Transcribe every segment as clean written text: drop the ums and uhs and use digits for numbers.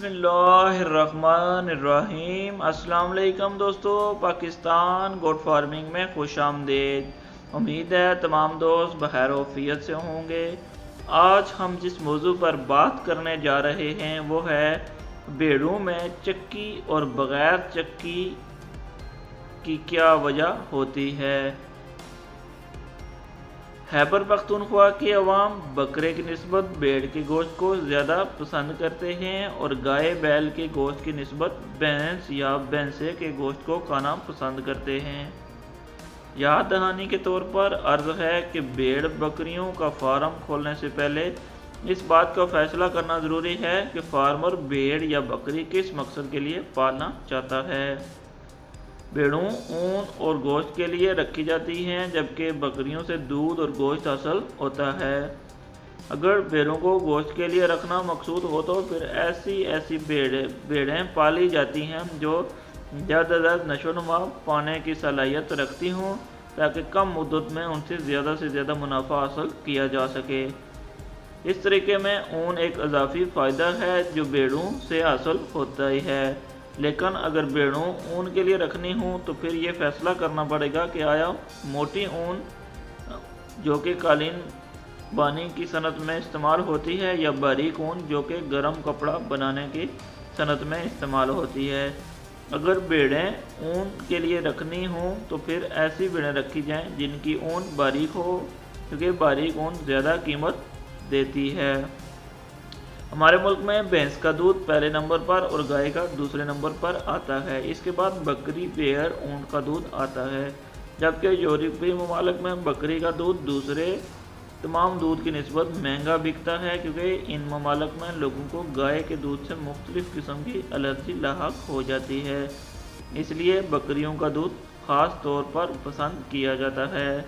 बिस्मिल्लाहिर्रहमानिर्रहीम। अस्सलाम वालेकुम दोस्तों, पाकिस्तान गोट फार्मिंग में खुश आमदीद। उम्मीद है तमाम दोस्त बखैर वफियत से होंगे। आज हम जिस मौजू पर बात करने जा रहे हैं वो है भेड़ों में चक्की और बग़ैर चक्की की क्या वजह होती है। खैबर पख्तूनख्वा की अवाम बकरे की निस्बत भेड़ के गोश्त को ज़्यादा पसंद करते हैं और गाय बैल के गोश्त की निस्बत भैंस या भैंसे के गोश्त को खाना पसंद करते हैं। याद दहानी के तौर पर अर्ज़ है कि भेड़ बकरियों का फार्म खोलने से पहले इस बात का फैसला करना ज़रूरी है कि फार्मर भेड़ या बकरी किस मकसद के लिए पालना चाहता है। भेड़ों ऊन और गोश्त के लिए रखी जाती हैं, जबकि बकरियों से दूध और गोश्त हासिल होता है। अगर भेड़ों को गोश्त के लिए रखना मकसूद हो तो फिर ऐसी भेड़ें पाली जाती हैं जो ज़्यादा से ज़्यादा नशोनुमा पाने की सलाहियत रखती हों, ताकि कम मुद्दत में उनसे ज़्यादा मुनाफा हासिल किया जा सके। इस तरीके में ऊन एक इजाफी फ़ायदा है जो भेड़ों से हासिल होता ही है। लेकिन अगर भेड़ों ऊन के लिए रखनी हो तो फिर ये फैसला करना पड़ेगा कि आया मोटी ऊन जो कि कालीन बानी की सनत में इस्तेमाल होती है या बारीक ऊन जो कि गर्म कपड़ा बनाने की सनत में इस्तेमाल होती है। अगर भेड़ें ऊन के लिए रखनी हो तो फिर ऐसी भेड़ें रखी जाएं जिनकी ऊन बारीक हो, क्योंकि बारीक ऊन ज़्यादा कीमत देती है। हमारे मुल्क में भैंस का दूध पहले नंबर पर और गाय का दूसरे नंबर पर आता है। इसके बाद बकरी, भेड़, ऊंट का दूध आता है, जबकि यूरोपीय ममालिक में बकरी का दूध दूसरे तमाम दूध की निस्बत महंगा बिकता है, क्योंकि इन ममालिक में लोगों को गाय के दूध से मुख्तलिफ किस्म की एलर्जी लाहक हो जाती है, इसलिए बकरियों का दूध ख़ास तौर पर पसंद किया जाता है।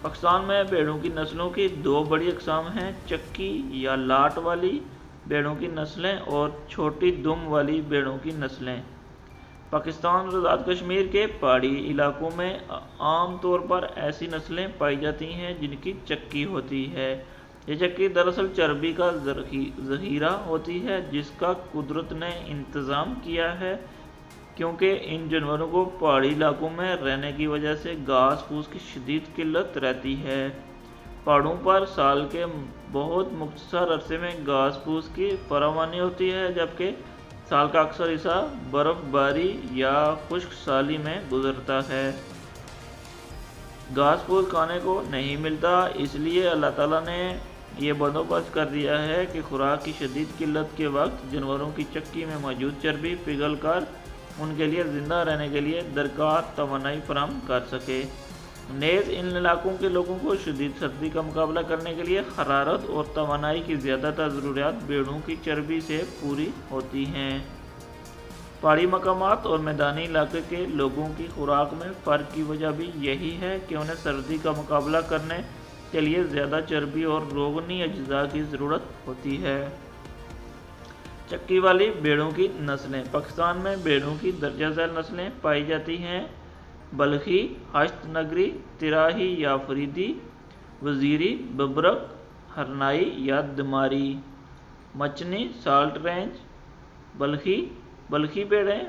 पाकिस्तान में भेड़ों की नस्लों की दो बड़ी अक़साम हैं, चक्की या लाट वाली भेड़ों की नस्लें और छोटी दुम वाली भेड़ों की नस्लें। पाकिस्तान और आज़ाद कश्मीर के पहाड़ी इलाकों में आम तौर पर ऐसी नस्लें पाई जाती हैं जिनकी चक्की होती है। ये चक्की दरअसल चर्बी का ज़ख़ीरा होती है जिसका कुदरत ने इंतज़ाम किया है, क्योंकि इन जानवरों को पहाड़ी इलाकों में रहने की वजह से घास फूस की शदीद किल्लत रहती है। पहाड़ों पर साल के बहुत मुख्तसर अरसे में घास फूस की फरावानी होती है, जबकि साल का अक्सर हिस्सा बर्फ़बारी या खुश्क साली में गुजरता है। घास फूस खाने को नहीं मिलता, इसलिए अल्लाह ताला ने यह बंदोबस्त कर दिया है कि खुराक की शदीद किल्लत के वक्त जानवरों की चक्की में मौजूद चर्बी पिघल कर उनके लिए ज़िंदा रहने के लिए दरकार तवानाई फराहम कर सके। नेज़ इन इलाकों के लोगों को शदीद सर्दी का मुकाबला करने के लिए हरारत और तवानाई की ज़्यादातर ज़रूरियात भेड़ों की चर्बी से पूरी होती हैं। पहाड़ी मकामात और मैदानी इलाके के लोगों की खुराक में फ़र्क की वजह भी यही है कि उन्हें सर्दी का मुकाबला करने के लिए ज़्यादा चर्बी और रोगनी अज्जा की ज़रूरत होती है। चक्की वाली भेड़ों की नस्लें। पाकिस्तान में भेड़ों की दर्जा झैल नस्लें पाई जाती हैं, बल्खी, हश्त नगरी, तिराही या फरीदी, वज़ीरी, बबरक, हरनाई या दमारी, मचनी, साल्ट रेंज। बल्खी भेड़ें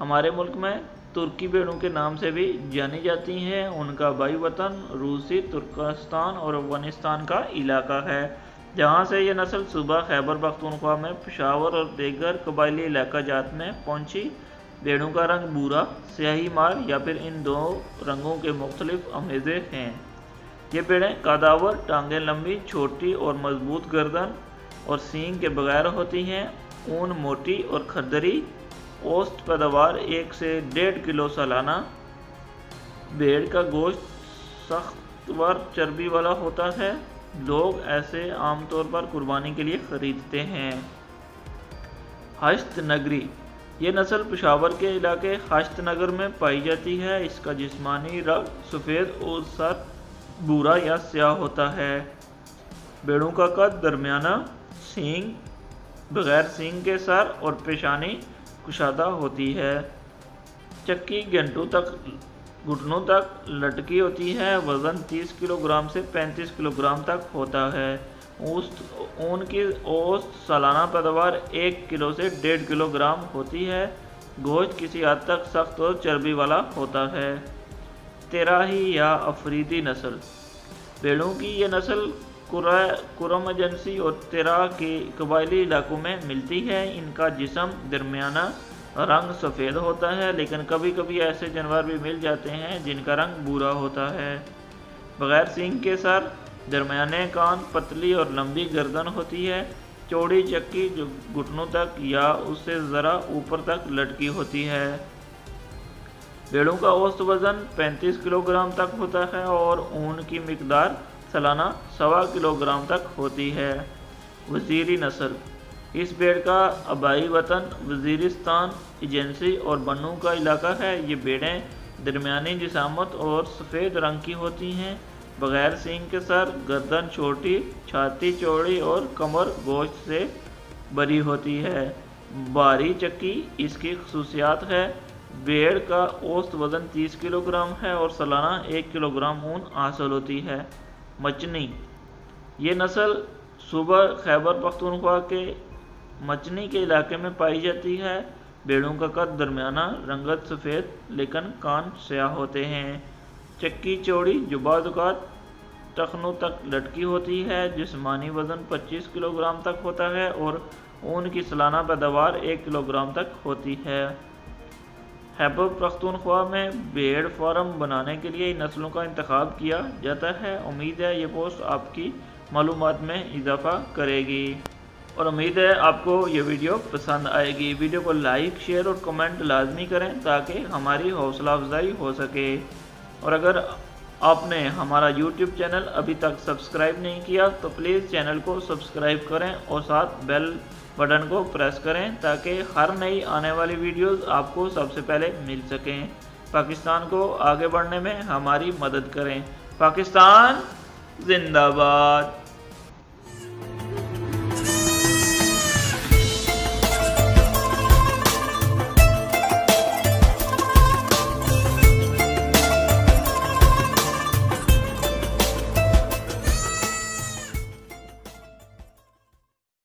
हमारे मुल्क में तुर्की भेड़ों के नाम से भी जानी जाती हैं। उनका बाई वतन रूसी तुर्कस्तान और अफगानिस्तान का इलाका है, जहाँ से ये नस्ल सूबा खैबर पख्तूनख्वा में पेशावर और दीगर कबायली इलाका जात में पहुँची। भेड़ों का रंग भूरा, स्याही मार या फिर इन दो रंगों के मुख्तलिफ अमेज़े हैं। ये भेड़ें कदावर, टांगें लंबी, छोटी और मजबूत गर्दन और सींग के बगैर होती हैं। ऊन मोटी और खरदरी। औसत पैदावार 1 से 1.5 किलो सालाना। भेड़ का गोश्त सख्तवर चर्बी वाला होता है। लोग ऐसे आमतौर पर कुर्बानी के लिए ख़रीदते हैं। हश्त नगरी। ये नस्ल पेशावर के इलाके हश्त नगर में पाई जाती है। इसका जिस्मानी रंग सफ़ेद और सर भूरा या स्याह होता है। भेड़ों का कद दरमियाना, सींग बगैर सींग के सर और पेशानी कुशादा होती है। चक्की घुटनों तक लटकी होती है। वज़न 30 किलोग्राम से 35 किलोग्राम तक होता है। ऊन की औसत सालाना पैदावार 1 किलो से 1.5 किलोग्राम होती है। गोश्त किसी हद तक सख्त और चर्बी वाला होता है। तेराही या अफरीदी नस्ल। भेड़ों की ये नस्ल कुरम एजेंसी और तेराह के कबायली इलाकों में मिलती है। इनका जिस्म दरमियाना रंग सफ़ेद होता है, लेकिन कभी कभी ऐसे जानवर भी मिल जाते हैं जिनका रंग भूरा होता है। बगैर सींग के सर, दरमियाने कान, पतली और लंबी गर्दन होती है। चौड़ी चक्की जो घुटनों तक या उससे ज़रा ऊपर तक लटकी होती है। भेड़ों का औसत वज़न 35 किलोग्राम तक होता है और ऊन की मिकदार सालाना 1.25 किलोग्राम तक होती है। वज़ीरी नस्ल। इस भेड़ का आबाई वतन वज़ीरिस्तान एजेंसी और बन्नू का इलाका है। ये भेड़ें दरमियानी जिसामत और सफ़ेद रंग की होती हैं। बगैर सींग के सर, गर्दन छोटी, छाती चौड़ी और कमर गोश्त से भरी होती है। भारी चक्की इसकी खसूसियात है। भेड़ का औसत वज़न 30 किलोग्राम है और सालाना 1 किलोग्राम ऊन हासिल होती है। मचनी। ये नस्ल सूबा खैबर पख्तूनख्वा के मचनी के इलाके में पाई जाती है। भेड़ों का कद दरमियाना, रंगत सफ़ेद, लेकिन कान स्याह होते हैं। चक्की चौड़ी जो बाज़ औक़ात टखनों तक लटकी होती है। जिस्मानी वज़न 25 किलोग्राम तक होता है और ऊन की सालाना पैदावार 1 किलोग्राम तक होती है। खैबर पख्तूनख्वा में भेड़ फार्म बनाने के लिए इन नस्लों का इंतखाब किया जाता है। उम्मीद है ये पोस्ट आपकी मालूमात में इजाफा करेगी और उम्मीद है आपको ये वीडियो पसंद आएगी। वीडियो को लाइक, शेयर और कमेंट लाजमी करें ताकि हमारी हौसला अफजाई हो सके। और अगर आपने हमारा YouTube चैनल अभी तक सब्सक्राइब नहीं किया तो प्लीज़ चैनल को सब्सक्राइब करें और साथ बेल बटन को प्रेस करें ताकि हर नई आने वाली वीडियोस आपको सबसे पहले मिल सकें। पाकिस्तान को आगे बढ़ने में हमारी मदद करें। पाकिस्तान जिंदाबाद।